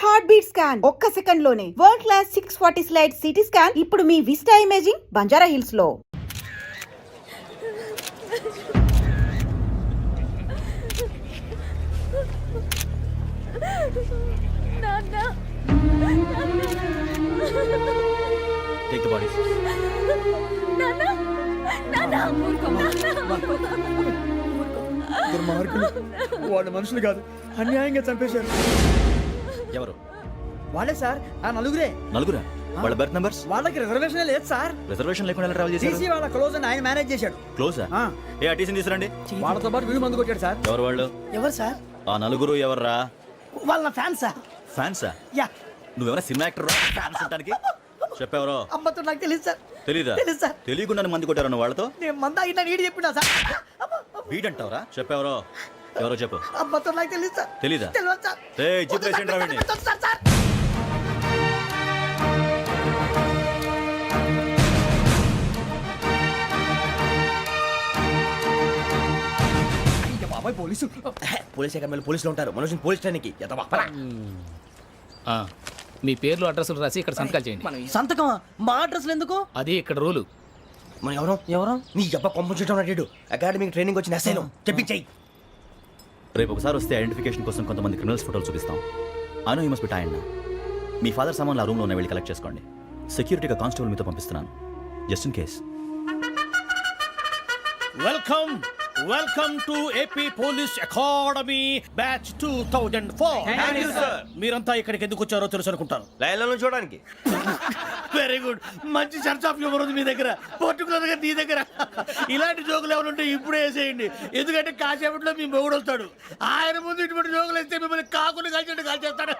Heart beat scan ఒక్క second లోనే world class 640 slide CT scan ఇప్పుడు మీ విస్టా ఇమేజింగ్ బంజారా హిల్స్ లో. Take the bodies. దుర్మార్గులు వాళ్ళ మనుషులు కాదు, అన్యాయంగా చంపేశారు. ఎవరు? వాళ్ళే సార్, ఆ నలుగురే. నలుగురా? వాళ్ళ బర్త్ నంబర్స్? వాళ్ళకి రిజర్వేషన్ లేదు సార్. రిజర్వేషన్ లేకుండా ఎలా ట్రావెల్ చేశారు? టీసీ వాళ్ళ క్లోజ్ అని ఆయన మేనేజ్ చేశాడు. క్లోజా? ఏ ఆ టీసీని తీసురండి. వాళ్ళతో పాటు వీళ్ళు మందు కొట్టాడు సార్. ఎవరు వాళ్ళు? ఎవరు సార్? ఆ నలుగురు ఎవర్రా? వాళ్ళ ఫ్యాన్స్ సార్. ఫ్యాన్సా? యా. నువ్వెవరా సినిమా యాక్టర్ రా? ఫ్యాన్స్ అంటానికి చెప్పేవరో? అమ్మతో నాకు తెలియదు సార్. తెలీదా? తెలుసు సార్. తెలియకుండా మంది కొట్టారన్న వాళ్ళతో? నేను మంద అయినా నీడి చెప్పినా సార్. వీడంటావరా? చెప్పేవరో? ఎవరో చెప్పు. అమ్మతో నాకు తెలియదు సార్. తెలీదా? తెలియదు సార్. ఏయ్ జీప్ రేషన్ రావండి. సార్ బాబాయ్ పోలీసు. పోలీస్ అకాడమీలో పోలీసులు ఉంటారు. మనోజ్ పోలీస్ స్టేషన్కి మీ పేర్లు అడ్రస్లు రాసి ఇక్కడ సంతకాలు చేయండి. సంతకమా? మా అడ్రస్లు ఎందుకు? అది ఇక్కడ రూలు. మనం ఎవరు నీ అబ్బా పంపించడం అడిగాడు. అకాడమిక్ ట్రైనింగ్ వచ్చిన అసైలం చెప్పించాయి. రేపు ఒకసారి వస్తే ఐడెంటిఫికేషన్ కోసం కొంతమంది క్రిమినల్స్ ఫోటోలు చూపిస్తాం. I know you must be tired now. Me father సామాన్లు ఆ రూమ్లో ఉన్న వెళ్ళి కలెక్ట్ చేసుకోండి. సెక్యూరిటీగా కానిస్టేబుల్ మీతో పంపిస్తున్నాను, just in case. Welcome to AP police academy batch 2004. మీరంతా ఇక్కడికి ఎందుకు వచ్చారో తెలుసు అనుకుంటాను. లైన్లో చూడడానికి. Very good. మంచి సెన్స్ ఆఫ్ హ్యూమర్ ఉంది మీ దగ్గర, పర్టికులర్ గా నీ దగ్గర. ఇలాంటి జోకులు ఏమైనా ఉంటే ఇప్పుడే వేసేయండి, ఎందుకంటే కాసేపట్లో మీ మొగుడు వస్తాడు. ఆయన ముందు ఇటువంటి జోకులు వేస్తే మిమ్మల్ని కాకుని కాల్చేట్టు కాల్చేస్తాడు.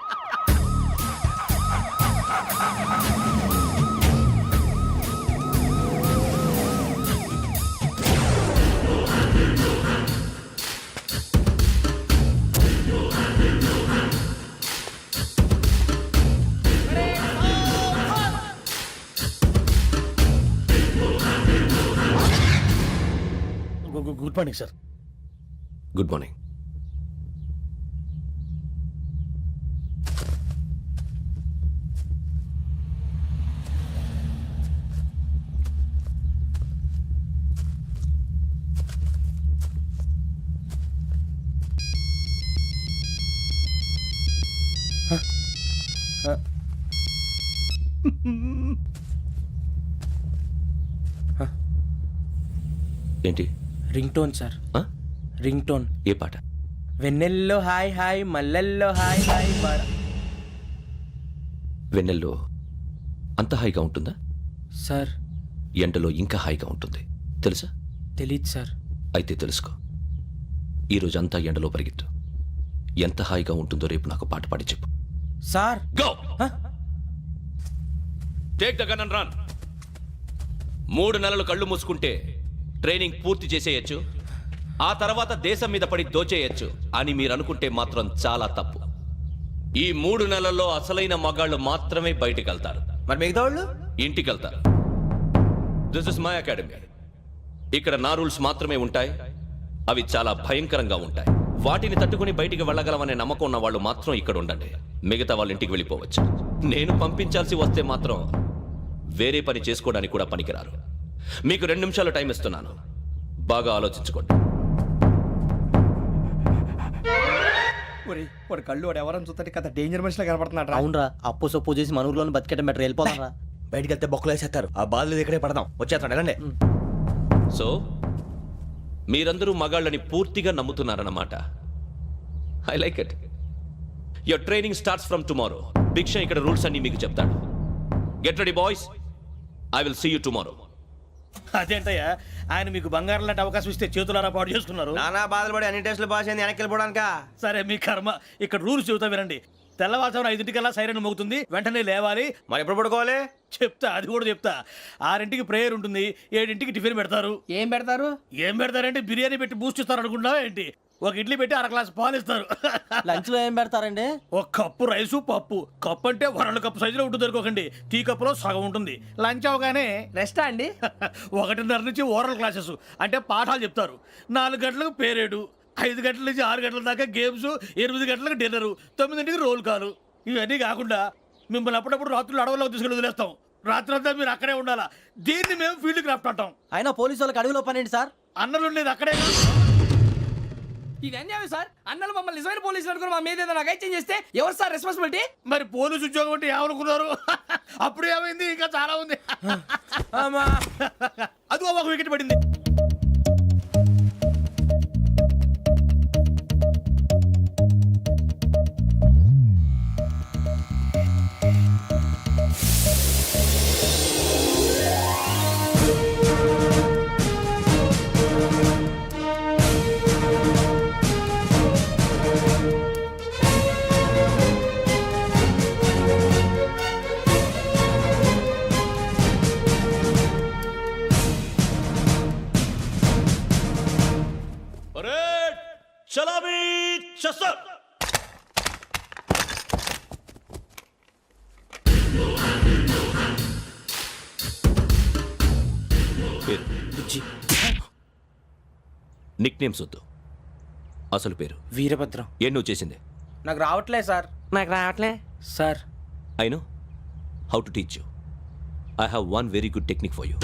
Good morning sir. Good morning. ఏంటి? Ring tone sir. Ring tone. ఏ పాట? వెన్నెల్లో హాయ్ హాయ్ మల్లెల్లో హాయ్ హాయ్. వెన్నెల్లో అంత హాయిగా ఉంటుందా సార్? ఎండలో ఇంకా హాయిగా ఉంటుంది తెలుసా? తెలీదు సార్. అయితే తెలుసుకో. ఈరోజు అంతా ఎండలో పరిగెత్తు. ఎంత హాయిగా ఉంటుందో రేపు నాకు పాట పాడి చెప్పు. Sir go. Take the gun and run. 3 నెలలు కళ్ళు మూసుకుంటే ట్రైనింగ్ పూర్తి చేసేయచ్చు, ఆ తర్వాత దేశం మీద పడి దోచేయచ్చు అని మీరు అనుకుంటే మాత్రం చాలా తప్పు. ఈ 3 నెలల్లో అసలైన మగాళ్ళు మాత్రమే బయటికి వెళ్తారు. మరి మిగతా వాళ్ళు ఇంటికి వెళ్తారు. This is my academy. ఇక్కడ నా రూల్స్ మాత్రమే ఉంటాయి. అవి చాలా భయంకరంగా ఉంటాయి. వాటిని తట్టుకుని బయటికి వెళ్ళగలమనే నమ్మకం ఉన్న వాళ్ళు మాత్రం ఇక్కడ ఉండండి. మిగతా వాళ్ళు ఇంటికి వెళ్ళిపోవచ్చు. నేను పంపించాల్సి వస్తే మాత్రం వేరే పని చేసుకోవడానికి కూడా పనికిరారు. మీకు 2 నిమిషాలు టైం ఇస్తున్నాను, బాగా ఆలోచించుకోండి. వాడు కళ్ళు వాడు ఎవరైనా చూస్తే కదా డేంజర్ మనిషిలో కనపడుతున్నాడు. అవునరా, అప్పు సొప్పు చేసి మన ఊర్లో బతికేట బెటర్ వెళ్ళిపోతారా. బయటికి వెళ్తే బొక్కలు వేసేస్తారు. ఆ బాధలు ఇక్కడే పడదాం. వచ్చేస్తాడు వెళ్ళండి. సో మీరందరూ మగాళ్ళని పూర్తిగా నమ్ముతున్నారన్నమాట. I like it. Your training starts from tomorrow. Bhiksha ఇక్కడ రూల్స్ అన్ని మీకు చెప్తాడు. Get ready boys, I will see you tomorrow. అదేంటయ్యా, ఆయన మీకు బంగారం లాంటి అవకాశం ఇస్తే చేతులారా పాటు చేసుకున్నారు. నానా బాధలు పడి అన్ని టెస్టులు పాస్ అయింది, వెనక్కి వెళ్ళిపోవడానికా? సరే మీ కర్మ. ఇక్కడ రూల్స్ చెబుతా వినండి. తెల్లవారుజామున 5 సైరన్ మోగుతుంది, వెంటనే లేవాలి. మరి ఎప్పుడు పడుకోవాలి? చెప్తా, అది కూడా చెప్తా. 6 ప్రేయర్ ఉంటుంది, 7 టిఫిన్ పెడతారు. ఏం పెడతారు? ఏం పెడతారంటే బిర్యానీ పెట్టి బూస్ట్ ఇస్తారు అనుకుంటున్నావా ఏంటి? ఒక ఇడ్లీ పెట్టి 1 గ్లాస్ పాలు ఇస్తారు. లంచ్ లో ఏం పెడతారండి? ఒక కప్పు రైసు పప్పు. కప్పు అంటే 1 కప్పు సైజులో ఉంటుంది అనుకోకండి. టీ కప్పులో సగం ఉంటుంది. లంచ్ అవగానే రెస్టా అండి? 1:30 నుంచి ఓరల్ క్లాసెస్ అంటే పాఠాలు చెప్తారు. 4 గంటలకు పేరేడు, 5 గంటల నుంచి 6 గంటల దాకా గేమ్స్, 8 గంటలకు డిన్నరు, 9ంటికి రోల్ కాలు. ఇవన్నీ కాకుండా మిమ్మల్ని అప్పుడప్పుడు రాత్రులు అడవుల్లో తీసుకుని వదిలేస్తాం. రాత్రంతా మీరు అక్కడే ఉండాలా. దీన్ని మేము ఫీల్డ్ క్రాఫ్ట్ అంటాం. అయినా పోలీసు వాళ్ళకి అడవిలో పని ఏంటి సార్? అన్నలు ఉండేది అక్కడే. ఇది అన్యాయం సార్. అన్నలు మమ్మల్ని నిజమైన పోలీసులు అనుకుని మా మీద ఏదైనా అగైత్యం చేస్తే ఎవరు సార్ రెస్పాన్సిబిలిటీ? మరి పోలీసు ఉద్యోగం అంటే ఏమనుకున్నారు? అప్పుడు ఏమైంది, ఇంకా చాలా ఉంది. అది ఒక వికెట్ పడింది. చలామీ చసర్. పేరు నిక్ నేమ్స్ వద్దు, అసలు పేరు. వీరభద్రం. ఏం నువ్వు చేసింది? నాకు రావట్లే సార్. నాకు రావట్లే sir. I know how to teach you. I have one very good technique for you.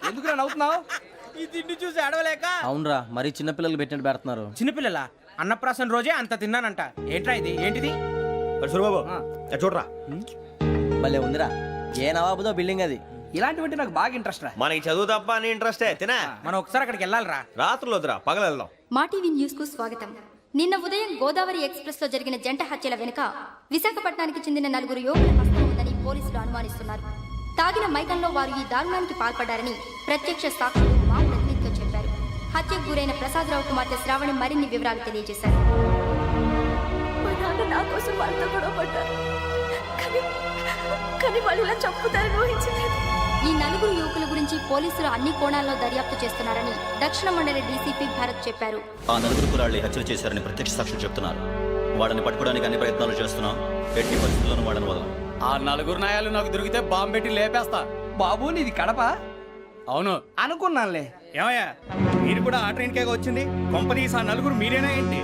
ఎందుకు నవ్వుతున్నావు? ఈ తిండి చూసి అడవలేక. అవునరా, మరి చిన్నపిల్లలు పెట్టినట్టు పెడుతున్నారు. చిన్నపిల్లల అన్నప్రాసన రోజే అంత తిన్నానంట. ఏంట్రా ఇది? ఏంటిది? సూరిబాబు చూడరా, భలే ఉందిరా. ఏ నవాబుదో బిల్డింగ్ అది. ఇలాంటివంటే నాకు బాగా ఇంట్రెస్ట్ రా. మనకి చదువు తప్ప అని ఇంట్రెస్టే. తినా మనం ఒకసారి అక్కడికి వెళ్ళాలిరా. రాత్రులు వద్దురా, పగలు వెళ్దాం. మా టీవీ న్యూస్ కు స్వాగతం. నిన్న ఉదయం గోదావరి ఎక్స్ప్రెస్ లో జరిగిన జంట హత్యల వెనుక విశాఖపట్నానికి చెందిన 4 యువకుల హస్తం ఉందని పోలీసులు అనుమానిస్తున్నారు. తాగిన మైకంలో వారు ఈ దారుణానికి పాల్పడ్డారని ప్రత్యక్ష సాక్షులు మా ప్రతినిధితో చెప్పారు. హత్యకు గురైన ప్రసాదరావు కుమార్తె శ్రావణి మరిన్ని వివరాలు తెలియజేశారు. మా నాన్న నా కోసం వాళ్ళతో గొడవ పడ్డారు, కానీ వాళ్ళు ఇలా చంపుతారని ఊహించలేదు. ఈ 4 యువకుల గురించి పోలీసులు అన్ని కోణాల్లో దర్యాప్తు చేస్తున్నారని దక్షిణ మండలి డీసీపీ భరత్ చెప్పారు. ఆ 4 కులాళ్ళు హత్యలు చేశారని ప్రత్యక్ష సాక్షులు చెప్తున్నారు. వాళ్ళని పట్టుకోవడానికి అన్ని ప్రయత్నాలు చేస్తున్నాం. ఎట్టి పరిస్థితుల్లోనూ వాళ్ళని వదలం. ఆ 4 నాయాలు నాకు దొరికితే బాంబు పెట్టి లేపేస్తా. బాబు నీది కడప? అవును. అనుకున్నానులే. ఏమయ్యా, మీరు కూడా ఆ ట్రైన్ కేగా వచ్చింది? కంపెనీస్ ఆ 4 మీరేనా ఏంటి?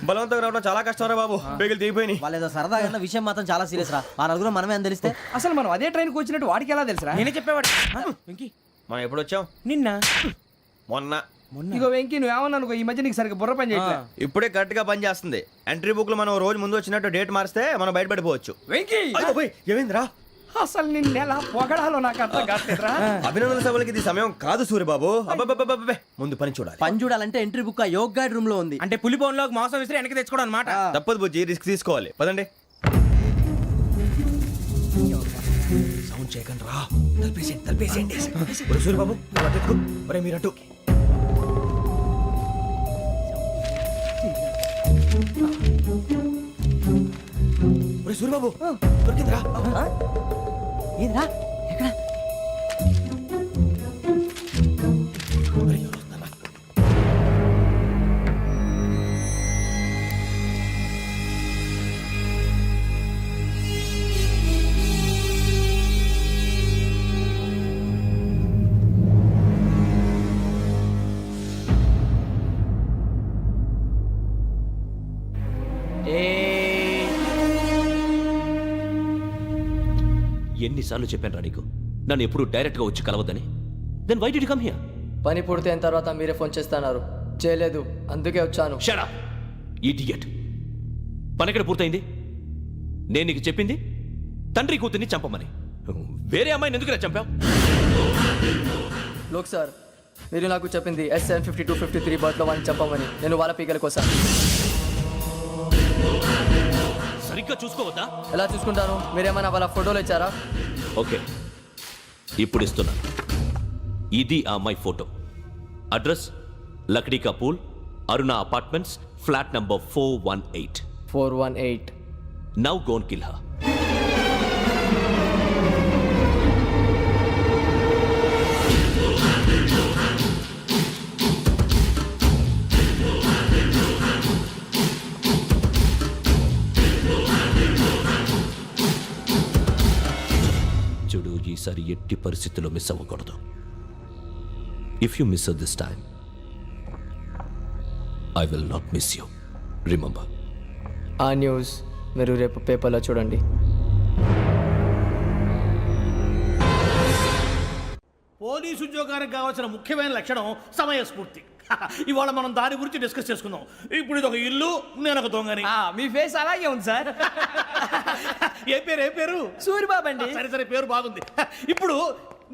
బలవంతంగా రావడం చాలా కష్టం రా బాబు. బేగులు దిగిపోయినాయి. వాళ్ళు ఏదో సరదాగా అన్న విషయం మాత్రం చాలా సీరియస్ రా. ఆ నలుగురు మనమే అని తెలిస్తే అసలు మనం అదే ట్రైన్కి వచ్చినట్టు వాడికి ఎలా తెలుసురా? నేనే చెప్పేవాడు. మనం ఎప్పుడు వచ్చాం? నిన్న మొన్న. ఇగో వెంకీ నువ్వేమన్నా అనుకో, ఈ మధ్య నీకు సరిగ్గా బుర్ర పని చేయట్లే. ఇప్పుడే కరెక్ట్ గా పని చేస్తుంది. ఎంట్రీ బుక్ లో మనం రోజు ముందు వచ్చినట్టు డేట్ మారిస్తే మనం బయటపడిపోవచ్చు. వెంకీ ఏమైందిరా? అసలు నిన్న ఎలా పొగడాలో నాకు అర్థం కాట్లేదురా. అభినందన సభలకి ఇది సమయం కాదు సూర్యబాబు. అబ్బబ్బబ్బబ్బబ్బే, ముందు పని చూడాలి. పని చూడాలంటే ఎంట్రీ బుక్ ఆ యోగ్ గైడ్ రూమ్ లో ఉంది. అంటే పులి బోన్ లోకి మాంసం విసిరి వెనక్కి తెచ్చుకోవడం అనమాట. తప్పదు బుజ్జి, రిస్క్ తీసుకోవాలి. పదండి. సౌండ్ చేయకండి రా. తలపేసేయండి. సూర్యబాబు నువ్వు అటు ఎక్కు. ఒరే మీరు అటు. ఒరే సూర్యబాబు దొరికిందిరా. ఏంద్రా? ఎక్కడ? ఎన్నిసార్లు చెప్పాను రా నీకు, నన్ను ఎప్పుడు డైరెక్ట్ గా వచ్చి కలవద్దని? Then why did you come here? పని పూర్తయిన తర్వాత మీరే ఫోన్ చేస్తున్నారు. చేయలేదు, అందుకే వచ్చాను. Shut up idiot. పని ఎక్కడ పూర్తయింది? నేను నీకు చెప్పింది తండ్రి కూతుర్ని చంపమని. వేరే అమ్మాయిని ఎందుకు చంపావు? లోక్ సార్, మీరు నాకు చెప్పింది SN5253 బర్త్లో వాళ్ళని చంపమని. నేను వాళ్ళ పీకల కోసం. సరిగ్గా చూసుకోవద్దా? ఎలా చూసుకుంటాను? మీరేమైనా వాళ్ళ ఫోటోలు ఇచ్చారా? ఓకే, ఇప్పుడు ఇస్తున్నాను. ఇది ఆ అమ్మాయి ఫోటో. అడ్రస్ లక్డీ కా pool, Aruna apartments, flat number 418. 418. Now go and kill her. చూడు, ఈసారి ఎట్టి పరిస్థితుల్లో మిస్ అవ్వకూడదు. If you miss this time I will not miss you. Remember. ఆ న్యూస్ మీరు రేపు పేపర్లో చూడండి. పోలీసు ఉద్యోగానికి కావాల్సిన ముఖ్యమైన లక్షణం సమయస్ఫూర్తి. ఇవాళ మనం దాని గురించి డిస్కస్ చేసుకుందాం. ఇప్పుడు ఇది ఒక ఇల్లు, నేను ఒక దొంగని. మీ ఫేస్ అలాగే ఉంది సార్. ఏ పేరు? సూరిబాబు అండి. సరే పేరు బాగుంది. ఇప్పుడు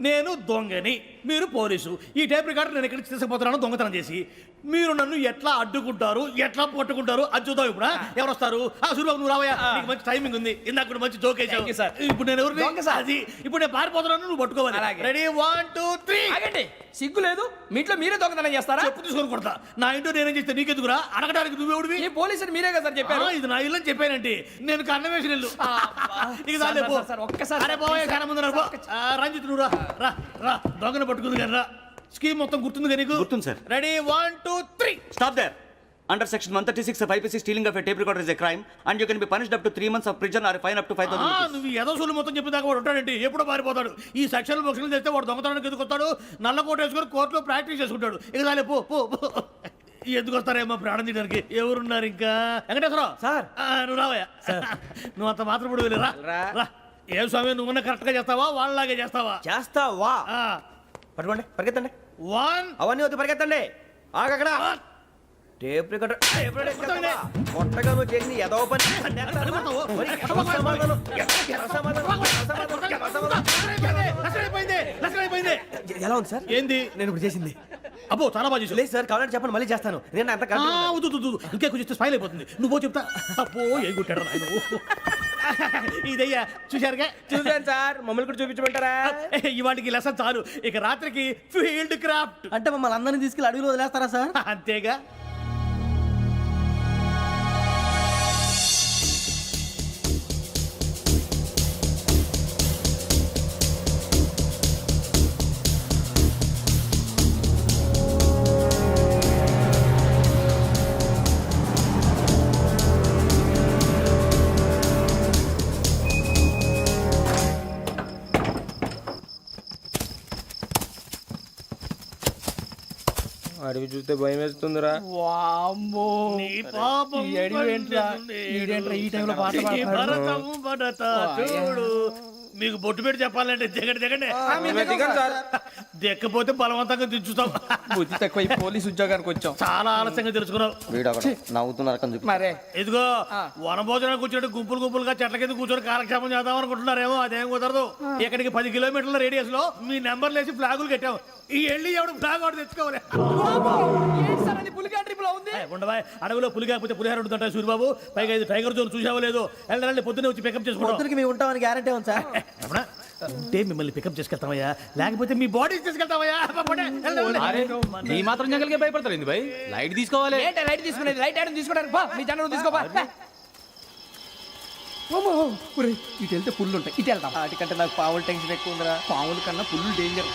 నేను దొంగని, మీరు పోలీసు. ఈ టైప్ రికార్డు నేను ఎక్కడికి తీసుకుపోతున్నాను దొంగతనం చేసి. మీరు నన్ను ఎట్లా అడ్డుకుంటారు, ఎట్లా పట్టుకుంటారు అది చూద్దాం. ఇప్పుడు ఎవరు వస్తారు? సూరిబాబు నువ్వు రావయ్యా, నీకు మంచి టైమింగ్ ఉంది. ఇందాక కూడా మంచి జోక్ వేసావు సార్. ఇప్పుడు నేను ఎవరు? అది ఇప్పుడు నేను పారిపోతున్నాను, నువ్వు పట్టుకోవాలి. రెడీ 1 2 3. ఆగండి, సిగ్గు లేదు? మీ ఇంట్లో మీరే దొంగతనం చేస్తారా? చెప్పు తీసుకొని కొడతా. నా ఇంట్లో నేనేం చేస్తే నీకెందుకురా? అడగడానికి నువ్వెవడివి? ఈ పోలీసులు మీరే కదా సార్ చెప్పారు. ఇది నా ఇల్లు అని చెప్పానంటే నేను కన్నం వేసిన ఇల్లు. నీకు చాలే పో. సార్, ఒక్కసారి అరే పోయే కన్నం ముందు రా. రంజిత్ నువ్వు రా రా రా. దొంగను పట్టుకుంది కానీ రా. స్కీమ్ మొత్తం గుర్తుంది కానీ నీకు? గుర్తుంది sir. Ready 1 2 3. Stop there. Under section 136 of IPC, stealing of a tape recorder is a crime and you can be punished up to 3 months of prison or a fine up to 5,000 rupees. నువ్వు ఏదో సూలు మొత్తం చెప్పేదాకా వాడు ఉంటాడండి. ఎప్పుడో పారిపోతాడు. ఈ సెక్షన్లు బొక్షన్లు చేస్తే వాడు దొంగతనానికి ఎందుకు వస్తాడు? నల్ల కోట వేసుకొని కోర్టులో ప్రాక్టీస్ చేసుకుంటాడు. ఇక చాలే పో పో పో. ఎందుకు వస్తారేమో ప్రాణం తీయడానికి. ఎవరున్నారు ఇంకా? వెంకటేశ్వరరావు సార్. నువ్వు రావయ్యా. నువ్వు అంత మాత్రం ఇప్పుడు వెళ్ళి రా రా. ఏ స్వామి నువ్వు కరెక్ట్ గా చేస్తావా వాళ్ళలాగే చేస్తావా? చేస్తావా? పట్టుకోండి, పరిగెత్తండి. 1 అవన్నీ వద్దు, పరిగెత్తండి. ఆగక్కడ టేప్ రికార్డర్ కొట్టగా నువ్వు చేసింది ఏదో పని. ఎలా ఉంది సార్? ఏంది నేను ఇప్పుడు చేసింది? అబ్బో చాలా బాగా చేసావు. లేదు సార్, కావాలంటే చెప్పండి, మళ్ళీ చేస్తాను. నేను అంత ఇంకే కొంచెం స్మైల్ అయిపోతుంది. నువ్వు చెప్తా. అబ్బో ఏం కొట్టాడు నాయన. ఇదయ్యా చూశారుగా? చూసాను సార్. మమ్మల్ని కూడా చూపించమంటారా? ఇవాటికి లెసన్ చాలు. ఇక రాత్రికి ఫీల్డ్ క్రాఫ్ట్. అంటే మమ్మల్ని అందరినీ తీసుకెళ్ళి అడుగులో వదిలేస్తారా సార్? అంతేగా. అడవి చూస్తే భయం వేస్తుందిరా. నీ పాపం ఈ టైంలో పాట ఈ భరతము భరత చూడు. మీకు బొట్టు పెట్టి చెప్పాలంటే దిగండి. దిక్కపోతే బలవంతంగా దించుతాం. బుద్ధి తక్కువ. ఈ పోలీస్ ఉద్యోగానికి వచ్చాం. చాలా ఆలస్యంగా తెలుసుకున్నావు. నవ్వుతున్నారు. ఇదిగో వనభోజనానికి కూర్చోటి గుంపులుగా చెట్ల కింద కూర్చొని కాలక్షేపం చేద్దాం అనుకుంటున్నారేమో. అదేం కుదరదు. ఇక్కడికి 10 కిలోమీటర్ల రేడియస్ లో మీ నెంబర్లు వేసి ఫ్లాగులు కట్టాం. ఈ వెళ్ళి ఎవడు ఫ్లాగ్ ఒకటి తెచ్చుకోవాలి. ఉండవా? అడవిలో పులి కాకపోతే పులిహార ఉంటుందంట సూరిబాబు. పైగా ఇది టైగర్ జోన్ చూసావో లేదో. వెళ్ళాలి పొద్దున్నే వచ్చి పికప్ చేసుకుంటాం. మేము ఉంటామని గ్యారంటీ ఉంది సార్. ఉంటే మిమ్మల్ని పికప్ చేసుకెళ్తామయ్యా, లేకపోతే మీ బాడీ తీసుకెళ్తామయ్యా. ఈ మాత్రం జంగల్కే భయపడతారు ఏంది భయ్? లైట్ తీసుకోవాలి. ఏంటి లైట్ తీసుకునేది? లైట్ ఐటమ్ తీసుకోవడానికి బా. మీ జనరు తీసుకోబా. ఇటు వెళ్తే పుల్లు ఉంటాయి, ఇటు వెళ్తాం. వాటికంటే నాకు పావులు టెన్షన్ ఎక్కువ ఉందిరా. పాముల కన్నా పుల్లు డేంజర్.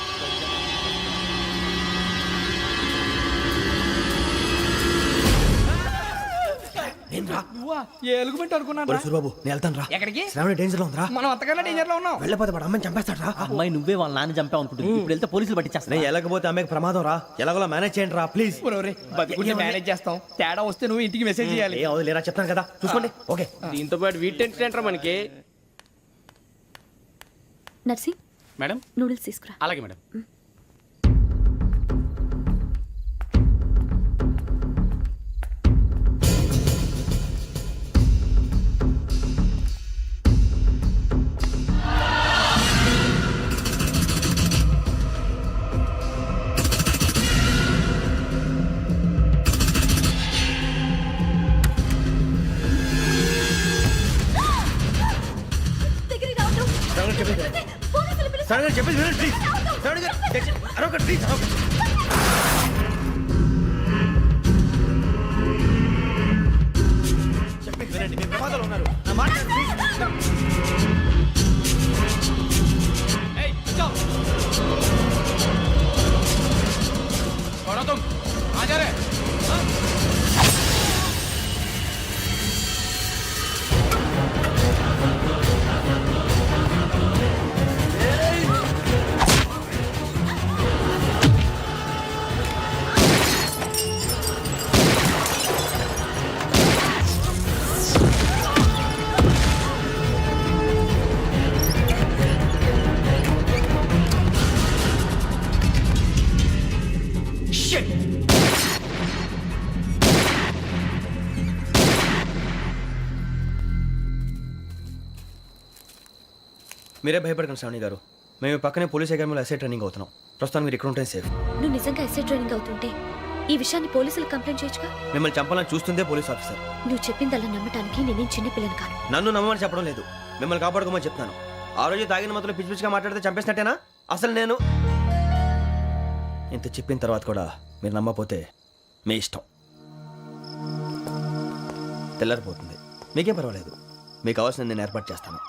ఎలుగుబెట్టి అనుకున్నాను. సూరిబాబు నేను వెళ్తాను రా. ఎక్కడికి? శ్రావణి డేంజర్ లో ఉందిరా. మనం అంతకన్నా డేంజర్ లో ఉన్నాం. వెళ్ళపోతే వాడు అమ్మని చంపేస్తాడు రా. అమ్మాయి నువ్వే వాళ్ళ నాన్న చంపావు అనుకుంటుంది. ఇప్పుడు వెళ్తే పోలీసులు పట్టించేస్తా. నేను వెళ్ళకపోతే అమ్మాయికి ప్రమాదం రా. ఎలాగోలా మేనేజ్ చేయండి రా ప్లీజ్. బతికుంటే మేనేజ్ చేస్తాం. తేడా వస్తే నువ్వు ఇంటికి మెసేజ్ చేయాలి. ఏ అవును లేరా, చెప్తాను కదా, చూసుకోండి. ఓకే. దీంతో పాటు వీటి టెన్షన్ ఏంట్రా మనకి? నర్సి మేడం. నూడిల్స్ తీసుకురా. అలాగే మేడం. చెప్పేసి వినండి ప్లీజ్. శ్రావణి గారు అరొకటి ప్లీజ్. చెప్పేసి వినండి, మీరు ప్రమాదాలు ఉన్నారు. నా మాట ప్లీజ్. మీరే భయపడకండి శ్రావణి గారు. మేము పక్కనే పోలీస్ అకాడమీలో ఎస్ఐ ట్రైనింగ్ అవుతున్నాం. ప్రస్తుతానికి మీరు ఇక్కడ ఉంటే సేఫ్. నువ్వు నిజంగా ఎస్ఐ ట్రైనింగ్ అవుతుంటే ఈ విషయాన్ని పోలీసులకు కంప్లైంట్ చేయొచ్చుగా. మిమ్మల్ని చంపాలని చూస్తుందే పోలీస్ ఆఫీసర్. నువ్వు చెప్పిందల్లా నమ్మటానికి నేనేం చిన్నపిల్లని కాను. నన్ను నమ్మమని చెప్పడం లేదు, మిమ్మల్ని కాపాడుకోమని చెప్తాను. ఆ రోజు తాగిన మొత్తంలో పిచ్చి పిచ్చిగా మాట్లాడితే చంపేసినట్టేనా? అసలు నేను ఇంత చెప్పిన తర్వాత కూడా మీరు నమ్మపోతే మీ ఇష్టం. తెల్లారిపోతుంది, మీకేం పర్వాలేదు. మీకు కావాల్సిన నేను ఏర్పాటు చేస్తాను.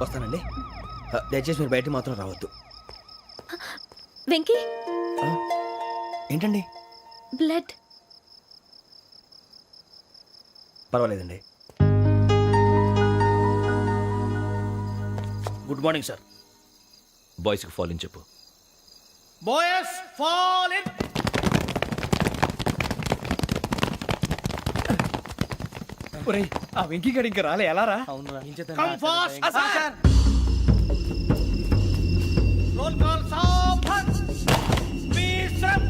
వస్తానండి. దయచేసి మీరు బయట మాత్రం రావద్దు. వెంకీ, ఏంటండి? బ్లడ్. పర్వాలేదండి. Good morning sir. బాయ్స్కి ఫాల్ ఇన్ చెప్పు. Boys fall in. ఒరేయ్, ఆ వెంకీ గడి ఇంకా రాలే, ఎలా రా? Come fast sir. Roll call సావధాన్. విశ్రమ్.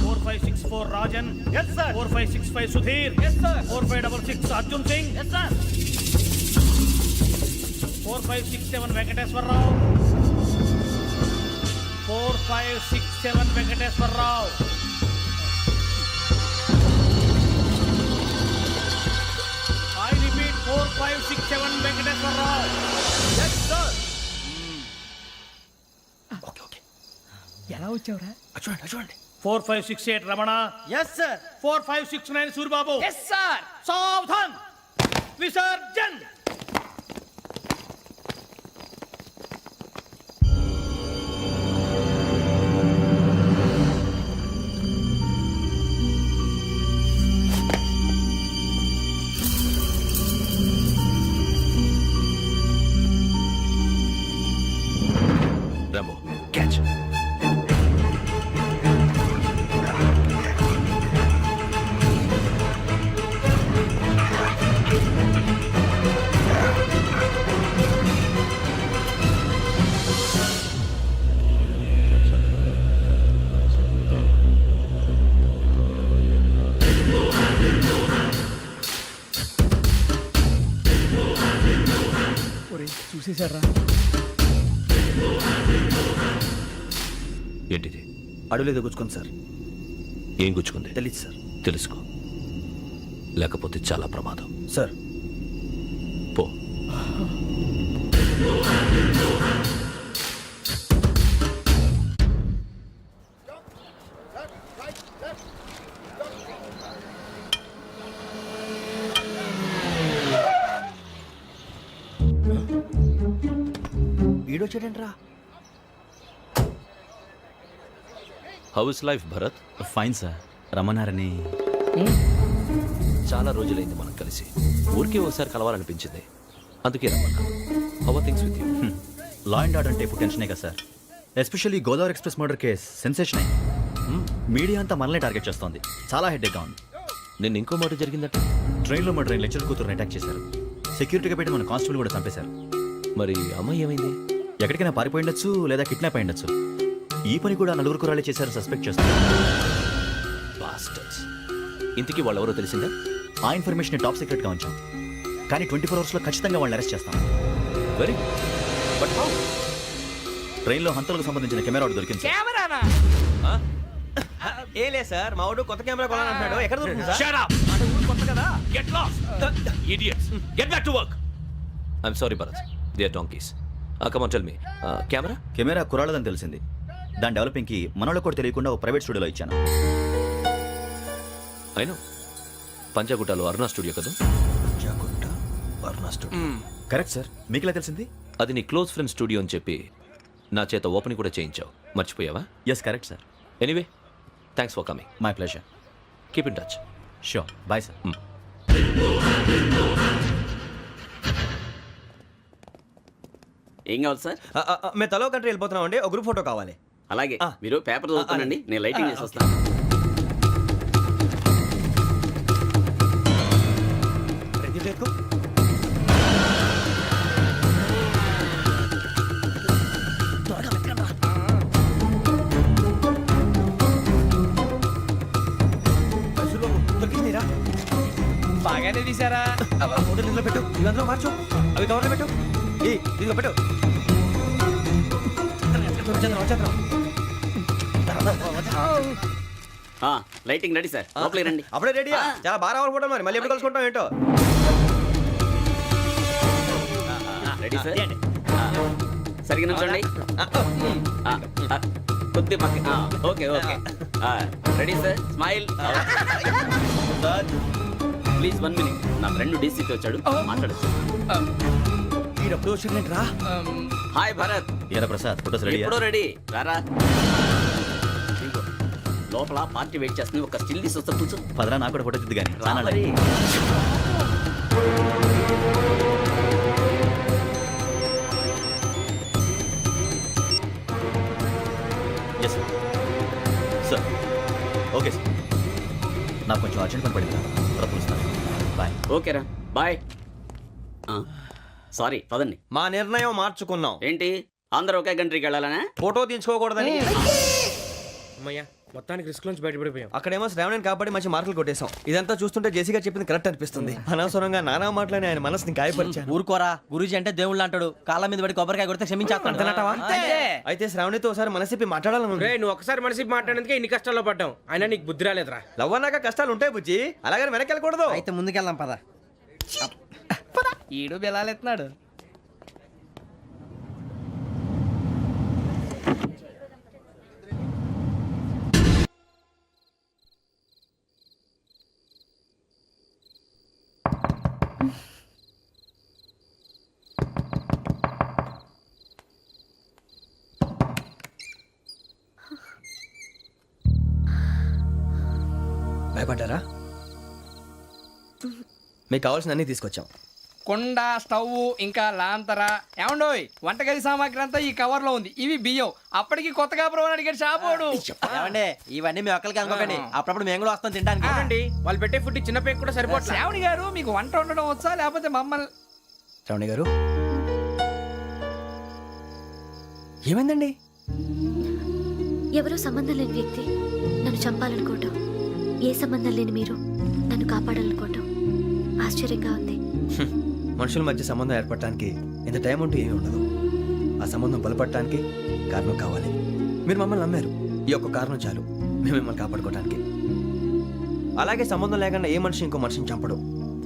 4564 Rajan. yes sir. 4565 Sudheer. yes sir. 4566 Arjun Singh. yes sir. 4567 Venkateswararao. 4567 Venkateswararao. I repeat 4567 Venkateswararao. yes sir. Okay okay, ఎలా వచ్చావురా? చూడండి చూడండి. 4568 Ramana. Yes sir. 4569 Suribabu. Yes sir. సావధాన్. విసర్జన్. Rambo catch. ఒరేయ్, చూసేశారా? ఏంటిది? అడవిలో గుచ్చుకోండి సార్. ఏం గుచ్చుకుంది? తెలీదు సార్. తెలుసుకో, లేకపోతే చాలా ప్రమాదం. సార్ పో. ఈడొచ్చాడేంట్రా? How's life Bharat? Fine sir. రమ్మన్నారని. చాలా రోజులైంది మనం కలిసి. ఊరికే ఒకసారి కలవాలనిపించింది, అందుకే రమ్మన్నా. How are things with you? Law and order అంటే ఇప్పుడు టెన్షనే కదా sir. Especially Godavari express murder case sensation అయింది. మీడియా అంతా మనల్ని టార్గెట్ చేస్తోంది. చాలా హెడ్ఏక్గా ఉంది. నిన్న ఇంకో మాట జరిగిందట. ట్రైన్లో మా ట్రైన్ లెక్చర్ కూతురుని అటాక్ చేశారు. సెక్యూరిటీగా పెట్టి మన కానిస్టేబుల్ కూడా చంపేశారు. మరి అమ్మాయి ఏమైంది? ఎక్కడికైనా పారిపోయి ఉండొచ్చు, లేదా కిడ్నాప్ అయి ఉండొచ్చు. ఈ పని కూడా నలుగురు కురాలే చేశారు సస్పెక్ట్ చేస్తారు. బాస్టర్స్. ఇంతకీ వాళ్ళెవరో తెలిసిందా? ఆ ఇన్ఫర్మేషన్ టాప్ సీక్రెట్గా ఉంచాం, కానీ 24 అవర్స్లో ఖచ్చితంగా వాళ్ళని అరెస్ట్ చేస్తాం. Very but how? ట్రైన్లో హంతలకు సంబంధించిన కెమెరా ఒకటి దొరికింది సార్. కెమెరానా? ఏ లే సార్, మా వాడు కొత్త కెమెరా కొనాలంటున్నాడు. ఎక్కడ దొరుకుతుంది సార్? Shut up! కొత్త కదా. Get lost! Idiots! Get back to work! I'm sorry, Bharat. They are donkeys. Come on, tell me. Camera? Camera కురాలదని తెలిసింది. దాని డెవలపింగ్కి మనోళ్ళకి కూడా తెలియకుండా ఒక ప్రైవేట్ స్టూడియోలో ఇచ్చాను. I know. పంజాగుట్టలో అరుణ స్టూడియో కదా? పంజాగుట్ట అరుణ స్టూడియో. Correct sir. మీకు ఎలా తెలిసింది? అది నీ క్లోజ్ ఫ్రెండ్ స్టూడియో అని చెప్పి నా చేత ఓపెన్ కూడా చేయించావు. మర్చిపోయావా? Yes correct sir. Anyway, thanks for coming. My pleasure. Keep in touch. Sure. Bye sir. ఏం కావాలి సార్? మేము తలో కంట్రీ వెళ్ళిపోతున్నాం అండి. ఒక గ్రూప్ ఫోటో కావాలి. అలాగే, మీరు పేపర్ చదువుతానండి, నేను లైటింగ్ చేసి వస్తాను. బాగానే తీసారా? ఫోటోలు ఇందులో పెట్టు, ఇవి అందులో మార్చు, అవి కవర్లో పెట్టు, ఇదిగో పెట్టు. వచ్చేద్దాం. లైటింగ్ రెడీ సార్, లోపలికి రండి. అప్పుడే రెడీయా? చాలా బాగా రావాలి ఫోటో, మరి మళ్ళీ ఎప్పుడు కలుసుకుంటాం ఏంటో. Ready sir. సరిగ్గా నుంచోండి. కొద్ది పక్క. Okay okay. Ready sir, smile. Please 1 minute. నా ఫ్రెండ్ డీసీకి వచ్చాడు, మాట్లాడచ్చు. ఈడప్పుడు వచ్చిందండి రా. హాయ్ భరత్. ఏరా ప్రసాద్, ఫోటోస్ రెడీ? ఎప్పుడో రెడీ. రారా. ఇదిగో, లోపల పార్టీ వెయిట్ చేస్తుంది, ఒక స్టిల్ తీసి వస్తా కూర్చో. పదరా, నాకు కూడా ఫోటో తిద్ది కానీ. రా మరి. Yes sir. Sir okay sir, నాకు కొంచెం అర్జెంట్ పని పడింది, తర్వాత పిలుస్తాను. బాయ్. ఓకేరా, బాయ్. సారీ, పదండి. మా నిర్ణయం మార్చుకున్నాం. ఏంటి, అందరూ ఒకే కంట్రీకి వెళ్ళాలనే? ఫోటో తీసుకోకూడదని. అమ్మయ్యా, మొత్తానికి రిస్క్ నుంచి బయటపడిపోయాం. అక్కడేమో శ్రావణిని కాబట్టి మంచి మార్కులు కొట్టేశాం. ఇదంతా చూస్తుంటే జేసీగా చెప్పింది కరెక్ట్ అనిపిస్తుంది. అనవసరంగా నానా మాటలని ఆయన మనసుని గాయపరిచాను. ఊరుకోరా, గురూజీ అంటే దేవుళ్ళు అంటాడు. కాళ్ళ మీద పడి కొబ్బరికాయ కొడితే క్షమించేస్తానంటావా? అయితే శ్రావణితో ఒకసారి మనసిప్పి మాట్లాడాలను. నువ్వు ఒకసారి మనిషి మాట్లాడేందుకే ఇన్ని కష్టాల్లో పడ్డాం. అయినా నీకు బుద్ధి రాలేదురా. లవ్ అన్నాక కష్టాలు ఉంటాయి బుజ్జి, అలాగని వెనక్కి వెళ్ళకూడదు. అయితే ముందుకెళ్దాం పద. ఈడు బెలాలెత్తున్నాడు. భయపడ్డారా? మీకు కావాల్సిన అన్ని తీసుకొచ్చాం. కొండ, స్టవ్, ఇంకా లాంతర. ఏమండోయ్, వంటగది సామాగ్రి అంతా ఈ కవర్ లో ఉంది. ఇవి బియ్యం. అప్పటికి కొత్తగా బ్రో అడిగాడు షాపోడు. ఏమండి, ఇవన్నీ మీ ఒక్కరికి అనుకోకండి, అప్పుడప్పుడు మేము కూడా వస్తాం తినడానికి. వాళ్ళు పెట్టే ఫుడ్ చిన్న పేరు కూడా సరిపోతుంది. శ్రావణి గారు, మీకు వంట వండడం వచ్చా, లేకపోతే మమ్మల్ని? శ్రావణి గారు, ఏమైందండి? ఎవరో సంబంధం లేని వ్యక్తి నన్ను చంపాలనుకోవటం, ఏ సంబంధం లేని మీరు నన్ను కాపాడాలనుకోవటం ఆశ్చర్యంగా ఉంది. మనుషుల మధ్య సంబంధం ఏర్పడటానికి ఇంత టైం ఉంటూ ఏమీ ఉండదు. ఆ సంబంధం బలపడటానికి కారణం కావాలి. మీరు మమ్మల్ని నమ్మారు, ఈ ఒక్క కారణం చాలు మేము మిమ్మల్ని కాపాడుకోవటానికి. అలాగే సంబంధం లేకుండా ఏ మనిషి ఇంకో మనిషిని చంపడు.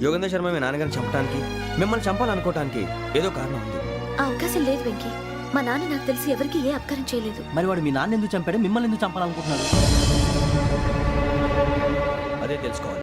యోగేంద్ర శర్మ మీ నాన్నగారిని చంపడానికి, మిమ్మల్ని చంపాలనుకోవటానికి ఏదో కారణం ఉంది. ఆ అవకాశం లేదు వెంకీ. మా నాన్న నాకు తెలిసి ఎవరికి ఏ అపకారం చేయలేదు. మరి వాడు మీ నాన్న ఎందుకు చంపాడు, మిమ్మల్ని ఎందుకు చంపాలనుకుంటున్నాడు? అదే తెలుసుకోవాలి.